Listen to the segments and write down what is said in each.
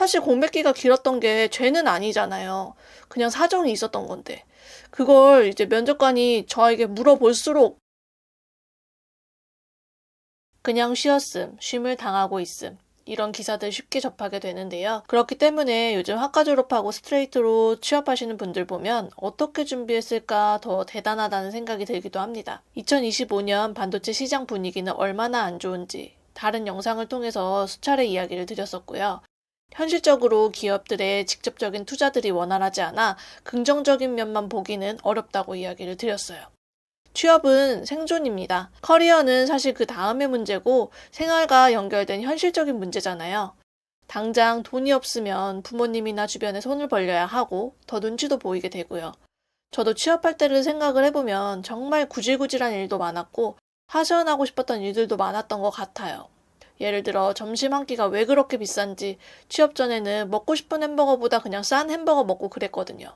사실 공백기가 길었던 게 죄는 아니잖아요. 그냥 사정이 있었던 건데. 그걸 이제 면접관이 저에게 물어볼수록 그냥 쉬었음, 쉼을 당하고 있음. 이런 기사들 쉽게 접하게 되는데요. 그렇기 때문에 요즘 학과 졸업하고 스트레이트로 취업하시는 분들 보면 어떻게 준비했을까 더 대단하다는 생각이 들기도 합니다. 2025년 반도체 시장 분위기는 얼마나 안 좋은지 다른 영상을 통해서 수차례 이야기를 드렸었고요. 현실적으로 기업들의 직접적인 투자들이 원활하지 않아 긍정적인 면만 보기는 어렵다고 이야기를 드렸어요. 취업은 생존입니다. 커리어는 사실 그 다음의 문제고 생활과 연결된 현실적인 문제잖아요. 당장 돈이 없으면 부모님이나 주변에 손을 벌려야 하고 더 눈치도 보이게 되고요. 저도 취업할 때를 생각을 해보면 정말 구질구질한 일도 많았고 하소연하고 싶었던 일들도 많았던 것 같아요. 예를 들어 점심 한 끼가 왜 그렇게 비싼지 취업 전에는 먹고 싶은 햄버거보다 그냥 싼 햄버거 먹고 그랬거든요.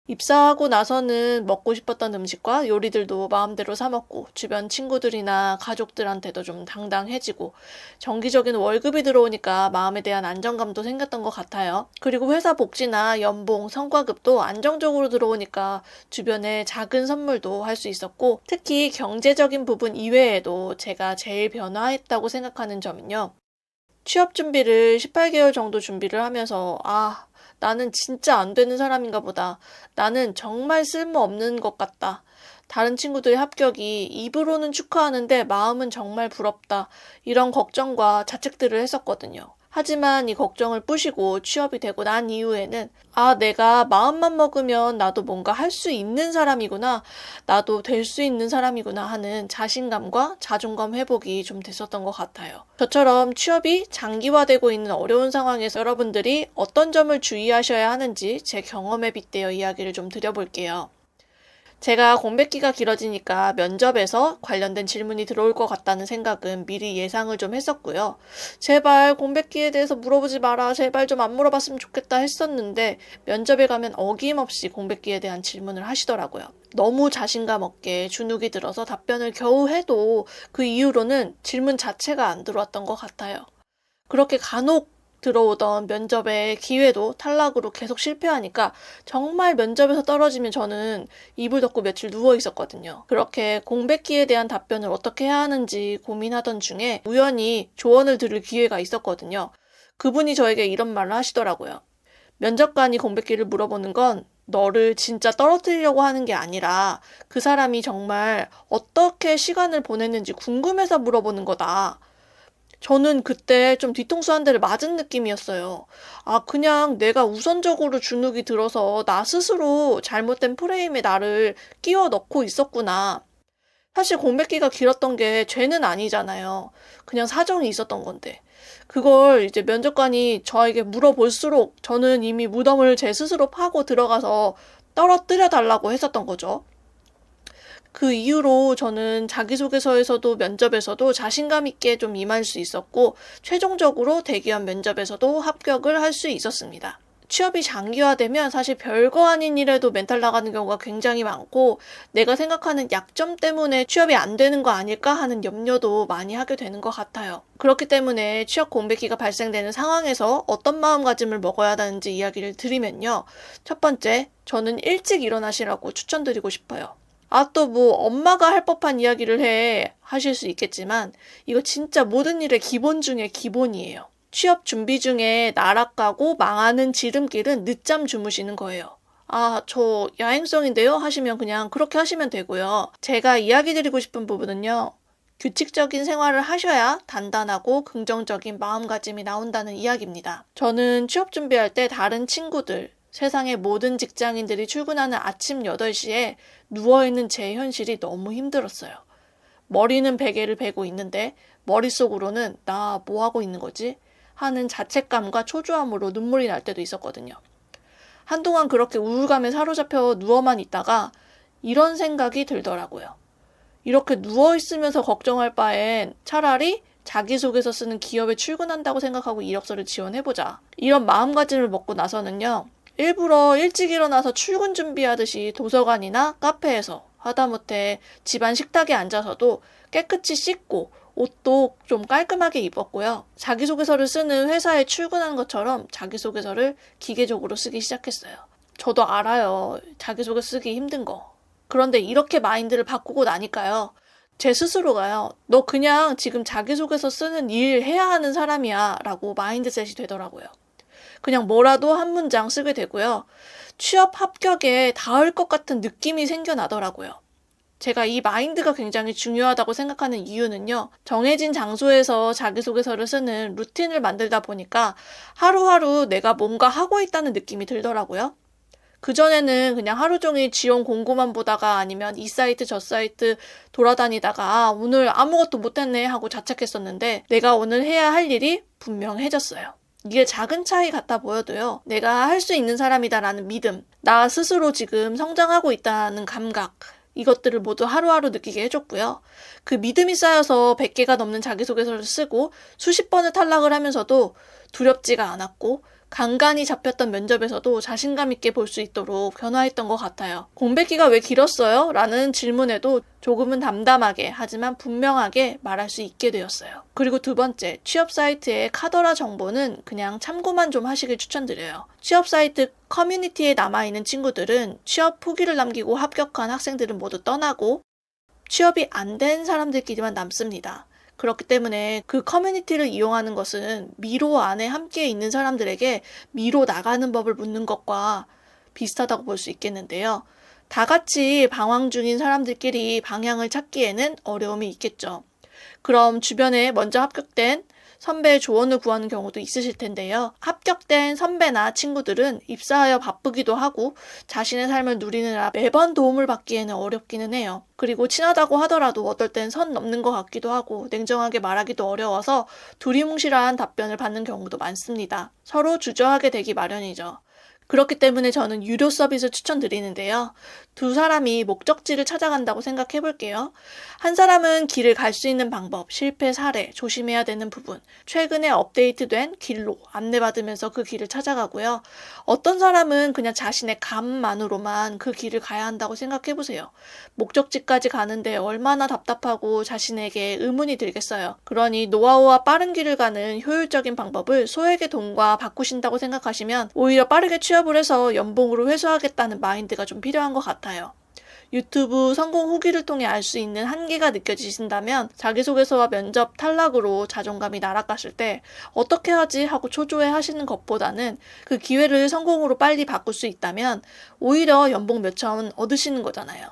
입사하고 나서는 먹고 싶었던 음식과 요리들도 마음대로 사 먹고 주변 친구들이나 가족들한테도 좀 당당해지고 정기적인 월급이 들어오니까 마음에 대한 안정감도 생겼던 것 같아요. 그리고 회사 복지나 연봉, 성과급도 안정적으로 들어오니까 주변에 작은 선물도 할 수 있었고 특히 경제적인 부분 이외에도 제가 제일 변화했다고 생각하는 점은요. 취업 준비를 18개월 정도 준비를 하면서 나는 진짜 안 되는 사람인가 보다. 나는 정말 쓸모없는 것 같다. 다른 친구들의 합격이 입으로는 축하하는데 마음은 정말 부럽다. 이런 걱정과 자책들을 했었거든요. 하지만 이 걱정을 뿌시고 취업이 되고 난 이후에는 내가 마음만 먹으면 나도 뭔가 할 수 있는 사람이구나. 나도 될 수 있는 사람이구나 하는 자신감과 자존감 회복이 좀 됐었던 것 같아요. 저처럼 취업이 장기화되고 있는 어려운 상황에서 여러분들이 어떤 점을 주의하셔야 하는지 제 경험에 빗대어 이야기를 좀 드려볼게요. 제가 공백기가 길어지니까 면접에서 관련된 질문이 들어올 것 같다는 생각은 미리 예상을 좀 했었고요. 제발 공백기에 대해서 물어보지 마라. 제발 좀 안 물어봤으면 좋겠다 했었는데 면접에 가면 어김없이 공백기에 대한 질문을 하시더라고요. 너무 자신감 없게 주눅이 들어서 답변을 겨우 해도 그 이후로는 질문 자체가 안 들어왔던 것 같아요. 그렇게 간혹 들어오던 면접의 기회도 탈락으로 계속 실패하니까 정말 면접에서 떨어지면 저는 이불 덮고 며칠 누워 있었거든요. 그렇게 공백기에 대한 답변을 어떻게 해야 하는지 고민하던 중에 우연히 조언을 들을 기회가 있었거든요. 그분이 저에게 이런 말을 하시더라고요. 면접관이 공백기를 물어보는 건 너를 진짜 떨어뜨리려고 하는 게 아니라 그 사람이 정말 어떻게 시간을 보냈는지 궁금해서 물어보는 거다. 저는 그때 좀 뒤통수 한 대를 맞은 느낌이었어요. 그냥 내가 우선적으로 주눅이 들어서 나 스스로 잘못된 프레임에 나를 끼워 넣고 있었구나. 사실 공백기가 길었던 게 죄는 아니잖아요. 그냥 사정이 있었던 건데. 그걸 이제 면접관이 저에게 물어볼수록 저는 이미 무덤을 제 스스로 파고 들어가서 떨어뜨려 달라고 했었던 거죠. 그 이후로 저는 자기소개서에서도 면접에서도 자신감 있게 좀 임할 수 있었고 최종적으로 대기업 면접에서도 합격을 할 수 있었습니다. 취업이 장기화되면 사실 별거 아닌 일에도 멘탈 나가는 경우가 굉장히 많고 내가 생각하는 약점 때문에 취업이 안 되는 거 아닐까 하는 염려도 많이 하게 되는 것 같아요. 그렇기 때문에 취업 공백기가 발생되는 상황에서 어떤 마음가짐을 먹어야 하는지 이야기를 드리면요. 첫 번째, 저는 일찍 일어나시라고 추천드리고 싶어요. 또 뭐 엄마가 할 법한 이야기를 하실 수 있겠지만 이거 진짜 모든 일의 기본 중에 기본이에요. 취업 준비 중에 나락가고 망하는 지름길은 늦잠 주무시는 거예요. 저 야행성인데요? 하시면 그냥 그렇게 하시면 되고요. 제가 이야기 드리고 싶은 부분은요. 규칙적인 생활을 하셔야 단단하고 긍정적인 마음가짐이 나온다는 이야기입니다. 저는 취업 준비할 때 다른 친구들, 세상의 모든 직장인들이 출근하는 아침 8시에 누워있는 제 현실이 너무 힘들었어요. 머리는 베개를 베고 있는데 머릿속으로는 나 뭐 하고 있는 거지? 하는 자책감과 초조함으로 눈물이 날 때도 있었거든요. 한동안 그렇게 우울감에 사로잡혀 누워만 있다가 이런 생각이 들더라고요. 이렇게 누워있으면서 걱정할 바엔 차라리 자기소개서 쓰는 기업에 출근한다고 생각하고 이력서를 지원해보자. 이런 마음가짐을 먹고 나서는요. 일부러 일찍 일어나서 출근 준비하듯이 도서관이나 카페에서 하다못해 집안 식탁에 앉아서도 깨끗이 씻고 옷도 좀 깔끔하게 입었고요. 자기소개서를 쓰는 회사에 출근하는 것처럼 자기소개서를 기계적으로 쓰기 시작했어요. 저도 알아요. 자기소개 쓰기 힘든 거. 그런데 이렇게 마인드를 바꾸고 나니까요. 제 스스로가요. 너 그냥 지금 자기소개서 쓰는 일 해야 하는 사람이야 라고 마인드셋이 되더라고요. 그냥 뭐라도 한 문장 쓰게 되고요. 취업 합격에 닿을 것 같은 느낌이 생겨나더라고요. 제가 이 마인드가 굉장히 중요하다고 생각하는 이유는요. 정해진 장소에서 자기소개서를 쓰는 루틴을 만들다 보니까 하루하루 내가 뭔가 하고 있다는 느낌이 들더라고요. 그전에는 그냥 하루 종일 지원 공고만 보다가 아니면 이 사이트 저 사이트 돌아다니다가 오늘 아무것도 못했네 하고 자책했었는데 내가 오늘 해야 할 일이 분명해졌어요. 이게 작은 차이 같아 보여도요. 내가 할 수 있는 사람이다라는 믿음, 나 스스로 지금 성장하고 있다는 감각, 이것들을 모두 하루하루 느끼게 해줬고요. 그 믿음이 쌓여서 100개가 넘는 자기소개서를 쓰고 수십 번을 탈락을 하면서도 두렵지가 않았고 간간히 잡혔던 면접에서도 자신감 있게 볼 수 있도록 변화했던 것 같아요. 공백기가 왜 길었어요? 라는 질문에도 조금은 담담하게 하지만 분명하게 말할 수 있게 되었어요. 그리고 두 번째, 취업 사이트의 카더라 정보는 그냥 참고만 좀 하시길 추천드려요. 취업 사이트 커뮤니티에 남아있는 친구들은 취업 후기를 남기고 합격한 학생들은 모두 떠나고 취업이 안 된 사람들끼리만 남습니다. 그렇기 때문에 그 커뮤니티를 이용하는 것은 미로 안에 함께 있는 사람들에게 미로 나가는 법을 묻는 것과 비슷하다고 볼 수 있겠는데요. 다 같이 방황 중인 사람들끼리 방향을 찾기에는 어려움이 있겠죠. 그럼 주변에 먼저 합격된 선배의 조언을 구하는 경우도 있으실 텐데요. 합격된 선배나 친구들은 입사하여 바쁘기도 하고 자신의 삶을 누리느라 매번 도움을 받기에는 어렵기는 해요. 그리고 친하다고 하더라도 어떨 땐 선 넘는 것 같기도 하고 냉정하게 말하기도 어려워서 두리뭉실한 답변을 받는 경우도 많습니다. 서로 주저하게 되기 마련이죠. 그렇기 때문에 저는 유료 서비스 추천드리는데요. 두 사람이 목적지를 찾아간다고 생각해 볼게요. 한 사람은 길을 갈 수 있는 방법, 실패 사례, 조심해야 되는 부분, 최근에 업데이트된 길로 안내받으면서 그 길을 찾아가고요. 어떤 사람은 그냥 자신의 감만으로만 그 길을 가야 한다고 생각해 보세요. 목적지까지 가는데 얼마나 답답하고 자신에게 의문이 들겠어요. 그러니 노하우와 빠른 길을 가는 효율적인 방법을 소액의 돈과 바꾸신다고 생각하시면 오히려 빠르게 취업을 해서 연봉으로 회수하겠다는 마인드가 좀 필요한 것 같아요. 유튜브 성공 후기를 통해 알 수 있는 한계가 느껴지신다면 자기소개서와 면접 탈락으로 자존감이 날아갔을 때 어떻게 하지 하고 초조해 하시는 것보다는 그 기회를 성공으로 빨리 바꿀 수 있다면 오히려 연봉 몇 천 얻으시는 거잖아요.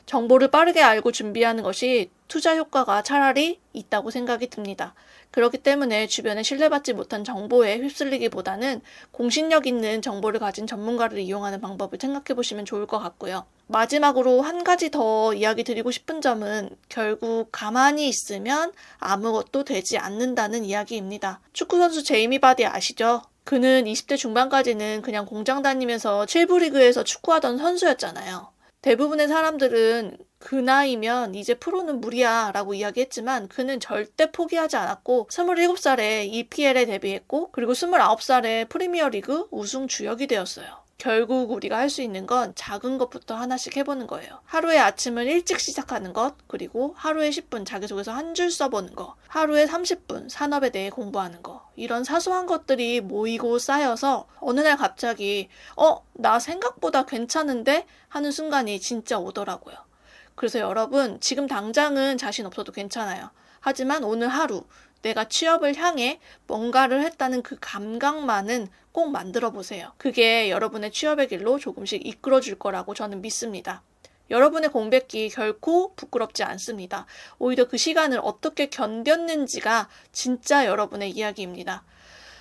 정보를 빠르게 알고 준비하는 것이 투자 효과가 차라리 있다고 생각이 듭니다. 그렇기 때문에 주변에 신뢰받지 못한 정보에 휩쓸리기보다는 공신력 있는 정보를 가진 전문가를 이용하는 방법을 생각해 보시면 좋을 것 같고요. 마지막으로 한 가지 더 이야기 드리고 싶은 점은 결국 가만히 있으면 아무것도 되지 않는다는 이야기입니다. 축구선수 제이미 바디 아시죠? 그는 20대 중반까지는 그냥 공장 다니면서 7부 리그에서 축구하던 선수였잖아요. 대부분의 사람들은 그 나이면 이제 프로는 무리야 라고 이야기했지만 그는 절대 포기하지 않았고 27살에 EPL에 데뷔했고 그리고 29살에 프리미어리그 우승 주역이 되었어요. 결국 우리가 할 수 있는 건 작은 것부터 하나씩 해보는 거예요. 하루에 아침을 일찍 시작하는 것, 그리고 하루에 10분 자기소개서 한 줄 써보는 거, 하루에 30분 산업에 대해 공부하는 거. 이런 사소한 것들이 모이고 쌓여서 어느 날 갑자기 나 생각보다 괜찮은데? 하는 순간이 진짜 오더라고요. 그래서 여러분 지금 당장은 자신 없어도 괜찮아요. 하지만 오늘 하루 내가 취업을 향해 뭔가를 했다는 그 감각만은 꼭 만들어 보세요. 그게 여러분의 취업의 길로 조금씩 이끌어 줄 거라고 저는 믿습니다. 여러분의 공백기 결코 부끄럽지 않습니다. 오히려 그 시간을 어떻게 견뎠는지가 진짜 여러분의 이야기입니다.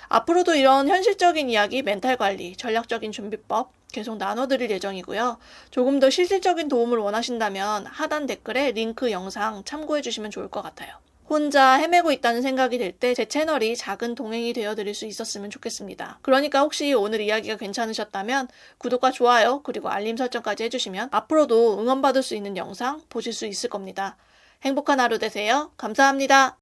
앞으로도 이런 현실적인 이야기, 멘탈 관리, 전략적인 준비법 계속 나눠드릴 예정이고요. 조금 더 실질적인 도움을 원하신다면 하단 댓글에 링크 영상 참고해 주시면 좋을 것 같아요. 혼자 헤매고 있다는 생각이 들 때 제 채널이 작은 동행이 되어드릴 수 있었으면 좋겠습니다. 그러니까 혹시 오늘 이야기가 괜찮으셨다면 구독과 좋아요 그리고 알림 설정까지 해주시면 앞으로도 응원받을 수 있는 영상 보실 수 있을 겁니다. 행복한 하루 되세요. 감사합니다.